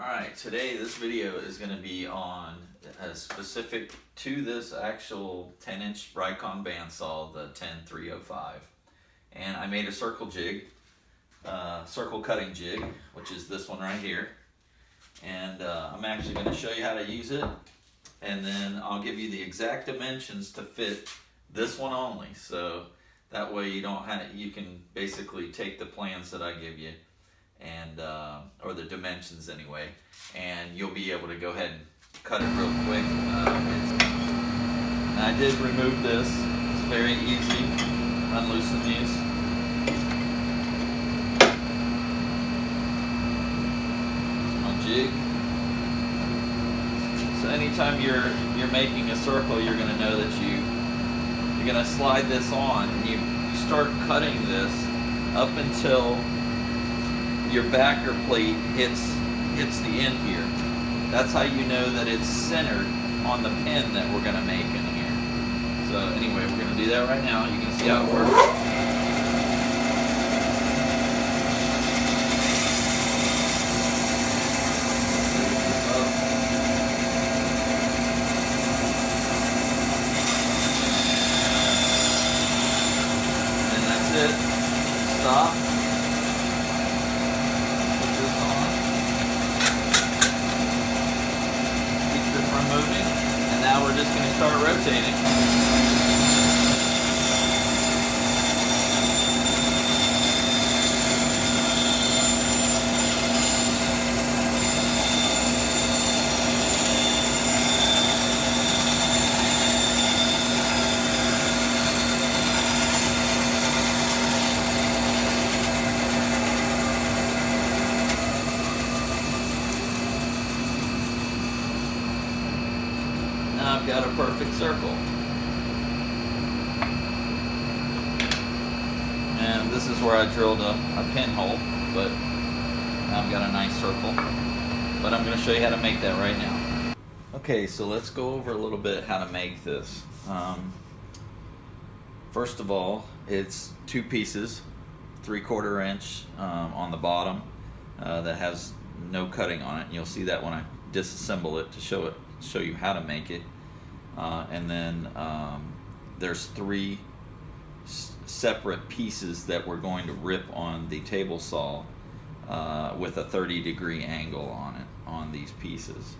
Alright, today this video is going to be on specific to this actual 10-inch Rikon bandsaw, the 10305. And I made a circle jig, circle cutting jig, which is this one right here. And I'm actually going to show you how to use it, and then I'll give you the exact dimensions to fit this one only. So that way you can basically take the plans that I give you, and or the dimensions anyway, and you'll be able to go ahead and cut it real quick. And I did remove this. It's very easy. Unloosen these. My jig. So anytime you're making a circle, you're going to know that you're going to slide this on, and you start cutting this up until your backer plate hits the end here. That's how you know that it's centered on the pin that we're going to make in here. So anyway, we're going to do that right now. You can see how it works. And that's it. Stop. Moving, and now we're just going to start rotating. Now I've got a perfect circle. And this is where I drilled a pinhole, but now I've got a nice circle. But I'm going to show you how to make that right now. Okay, so let's go over a little bit how to make this. First of all, it's two pieces, 3/4 inch on the bottom that has no cutting on it. And you'll see that when I disassemble it to show you how to make it. And then there's three separate pieces that we're going to rip on the table saw with a 30-degree angle on it, on these pieces.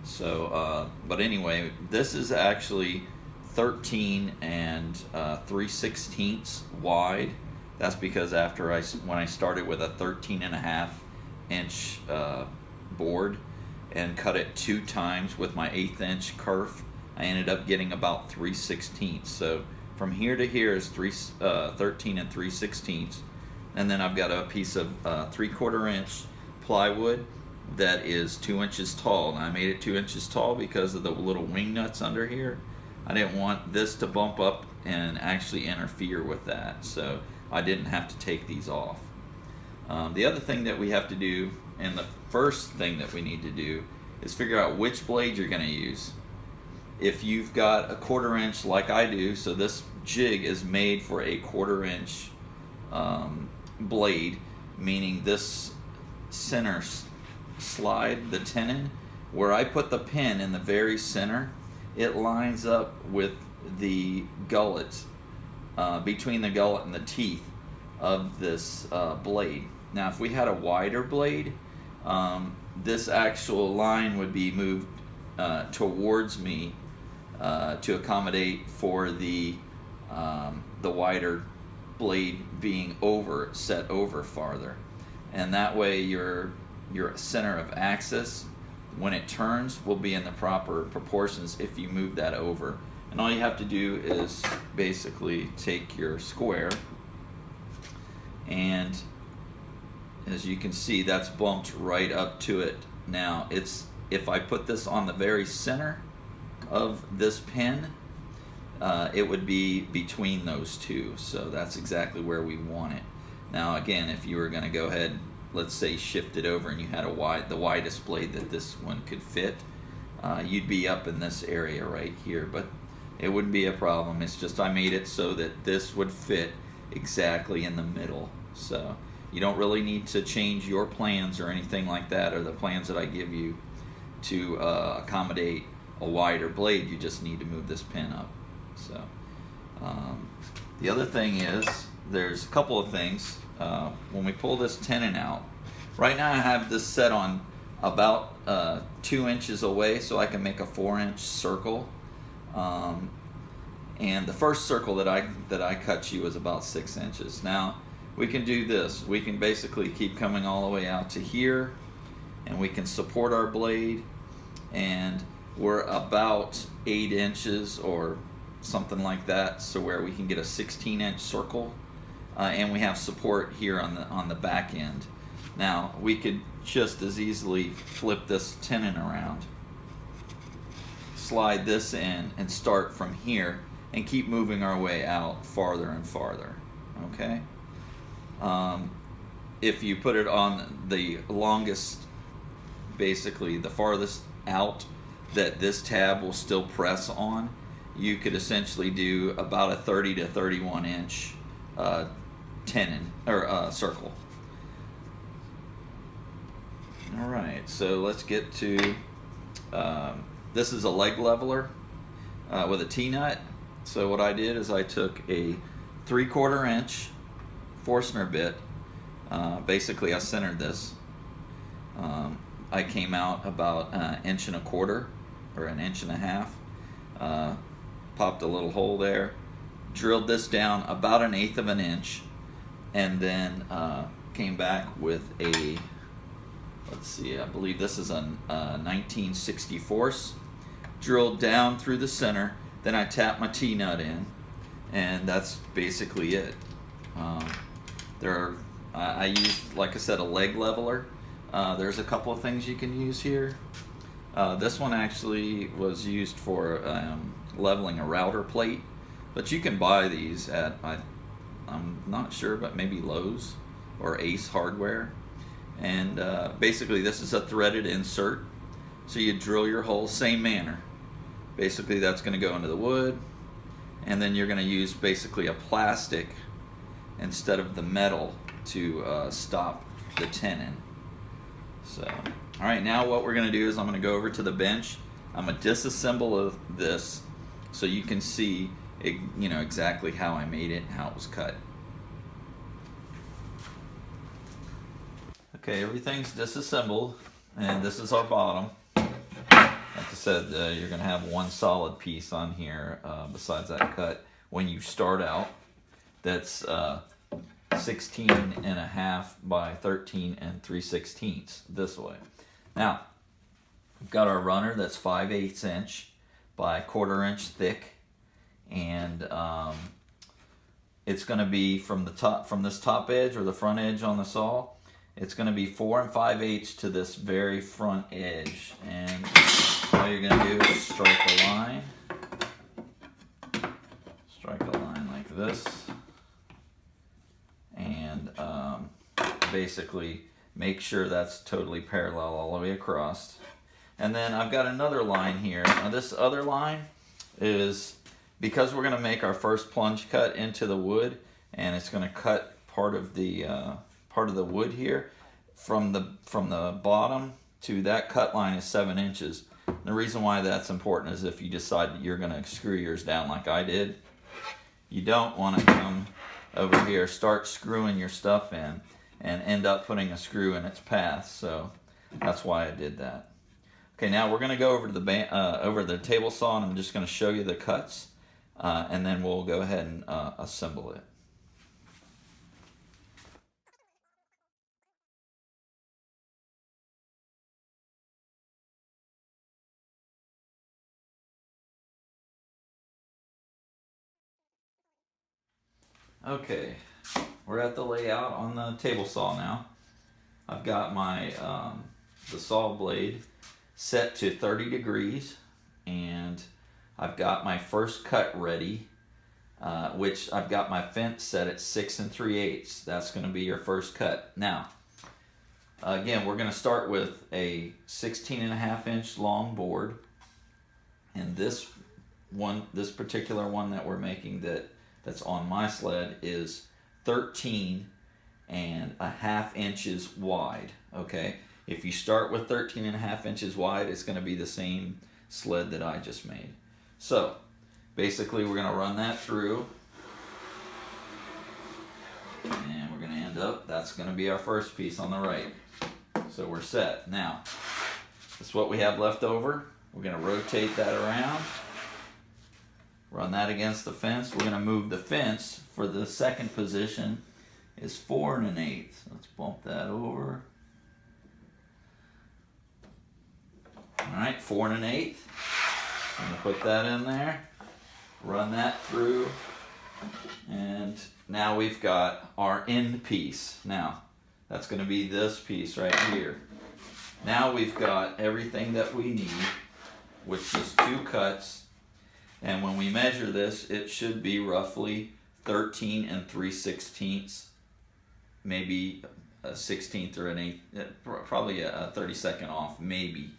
So but anyway, this is actually 13 and 3/16 wide. That's because when I started with a 13.5 inch board and cut it 2 times with my 1/8 inch kerf, I ended up getting about 3/16. So from here to here is 13 and 3/16, and then I've got a piece of 3/4 inch plywood that is 2 inches tall. And I made it 2 inches tall because of the little wing nuts under here. I didn't want this to bump up and actually interfere with that, so I didn't have to take these off. The other thing that we have to do, and the first thing that we need to do, is figure out which blade you're going to use. If you've got a 1/4 inch like I do, so this jig is made for a 1/4 inch blade, meaning this center slide, the tenon, where I put the pin in the very center, it lines up with the gullet, between the gullet and the teeth of this blade. Now if we had a wider blade, this actual line would be moved towards me to accommodate for the wider blade being set over farther, and that way your center of axis when it turns will be in the proper proportions if you move that over. And all you have to do is basically take your square, and as you can see, that's bumped right up to it. Now if I put this on the very center of this pin, it would be between those two, so that's exactly where we want it. Now again, if you were going to go ahead, let's say shift it over, and you had the widest blade that this one could fit, you'd be up in this area right here, but it wouldn't be a problem. It's just I made it so that this would fit exactly in the middle. So You don't really need to change your plans or anything like that, or the plans that I give you to accommodate a wider blade. You just need to move this pin up. So the other thing is, there's a couple of things. When we pull this tenon out, right now I have this set on about 2 inches away, so I can make a 4-inch circle. And the first circle that I cut you was about 6 inches. Now we can do this. We can basically keep coming all the way out to here, and we can support our blade, and we're about 8 inches or something like that, so where we can get a 16-inch circle, and we have support here on the back end. Now we could just as easily flip this tenon around, slide this in, and start from here and keep moving our way out farther and farther. Okay. If you put it on the longest, basically the farthest out that this tab will still press on, you could essentially do about a 30 to 31 inch tenon or circle. All right, so let's get to this is a leg leveler with a T-nut. So what I did is I took a 3/4 inch Forstner bit. Basically I centered this. I came out about 1.25 inches or 1.5 inches. Popped a little hole there, drilled this down about 1/8 of an inch, and then came back with a, let's see, I believe this is a 19/64, drilled down through the center. Then I tapped my T-nut in, and that's basically it. I used, like I said, a leg leveler. There's a couple of things you can use here. This one actually was used for leveling a router plate, but you can buy these at, I'm not sure, but maybe Lowe's or Ace Hardware. And basically this is a threaded insert, so you drill your hole same manner. Basically that's going to go into the wood, and then you're going to use basically a plastic instead of the metal to stop the tenon. So, all right, now what we're going to do is I'm going to go over to the bench. I'm going to disassemble this so you can see exactly how I made it and how it was cut. Okay, everything's disassembled, and this is our bottom. Like I said, you're going to have one solid piece on here besides that cut when you start out. That's 16.5 by 13 3/16 this way. Now, we've got our runner that's 5/8 inch by 1/4 inch thick, and it's going to be from this top edge or the front edge on the saw. It's going to be 4 5/8 to this very front edge, and all you're going to do is strike a line. Strike a line like this, and basically make sure that's totally parallel all the way across. And then I've got another line here. Now this other line is because we're going to make our first plunge cut into the wood, and it's going to cut part of the wood here from the bottom to that cut line is 7 inches. The reason why that's important is if you decide that you're going to screw yours down like I did, you don't want to come over here, start screwing your stuff in, and end up putting a screw in its path. So that's why I did that. Okay, now we're going to go over to the table saw, and I'm just going to show you the cuts, and then we'll go ahead and assemble it. Okay, we're at the layout on the table saw now. I've got my the saw blade set to 30 degrees, and I've got my first cut ready, which I've got my fence set at 6 3/8. That's going to be your first cut. Now, again, we're going to start with a 16.5 inch long board, and this particular one that we're making that's on my sled is 13 and 1/2 inches wide. Okay, if you start with 13.5 inches wide, it's going to be the same sled that I just made. So basically we're going to run that through, and we're going to end up, that's going to be our first piece on the right. So we're set. Now that's what we have left over. We're going to rotate that around, run that against the fence. We're going to move the fence for the second position is 4 1/8. Let's bump that over. Alright, 4 1/8. I'm going to put that in there, run that through, and now we've got our end piece. Now, that's going to be this piece right here. Now we've got everything that we need, which is 2 cuts, and when we measure this, it should be roughly 13 3/16, maybe a 16th or an 8th, probably a 32nd off, maybe,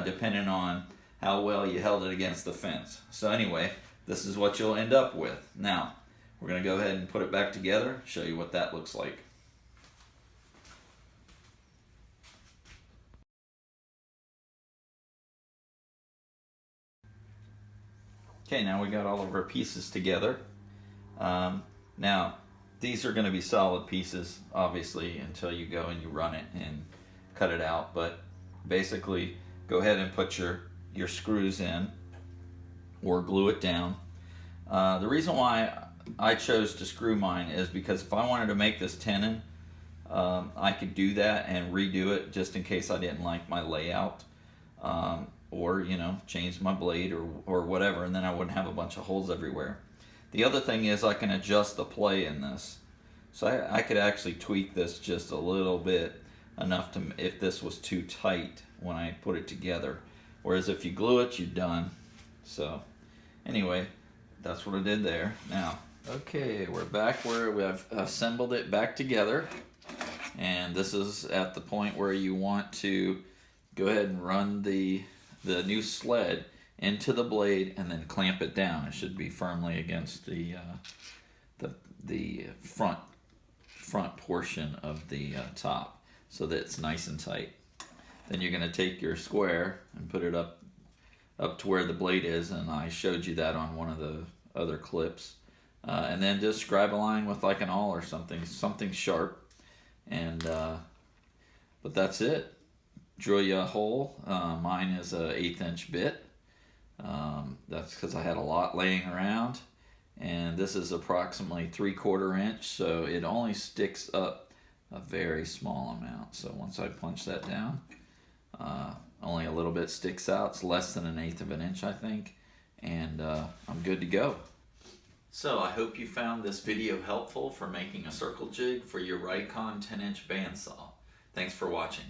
depending on how well you held it against the fence. So anyway, this is what you'll end up with. Now, we're going to go ahead and put it back together, show you what that looks like. Okay, now we got all of our pieces together. Now, these are going to be solid pieces, obviously, until you go and you run it and cut it out. But basically, go ahead and put your screws in or glue it down. The reason why I chose to screw mine is because if I wanted to make this tenon, I could do that and redo it just in case I didn't like my layout, or change my blade or whatever, and then I wouldn't have a bunch of holes everywhere. The other thing is I can adjust the play in this, so I could actually tweak this just a little bit, enough to, if this was too tight when I put it together. Whereas if you glue it, you're done. So anyway, that's what I did there. Now, okay, we're back where we have assembled it back together, and this is at the point where you want to go ahead and run the new sled into the blade and then clamp it down. It should be firmly against the front portion of the top, so that it's nice and tight. Then you're going to take your square and put it up to where the blade is, and I showed you that on one of the other clips. And then just scribe a line with like an awl or something sharp, and but that's it. Drill you a hole. Mine is a 1/8 inch bit. That's because I had a lot laying around, and this is approximately 3/4 inch, so it only sticks up a very small amount. So once I punch that down, only a little bit sticks out. It's less than 1/8 of an inch, I think, and I'm good to go. So I hope you found this video helpful for making a circle jig for your Rikon 10-inch bandsaw. Thanks for watching.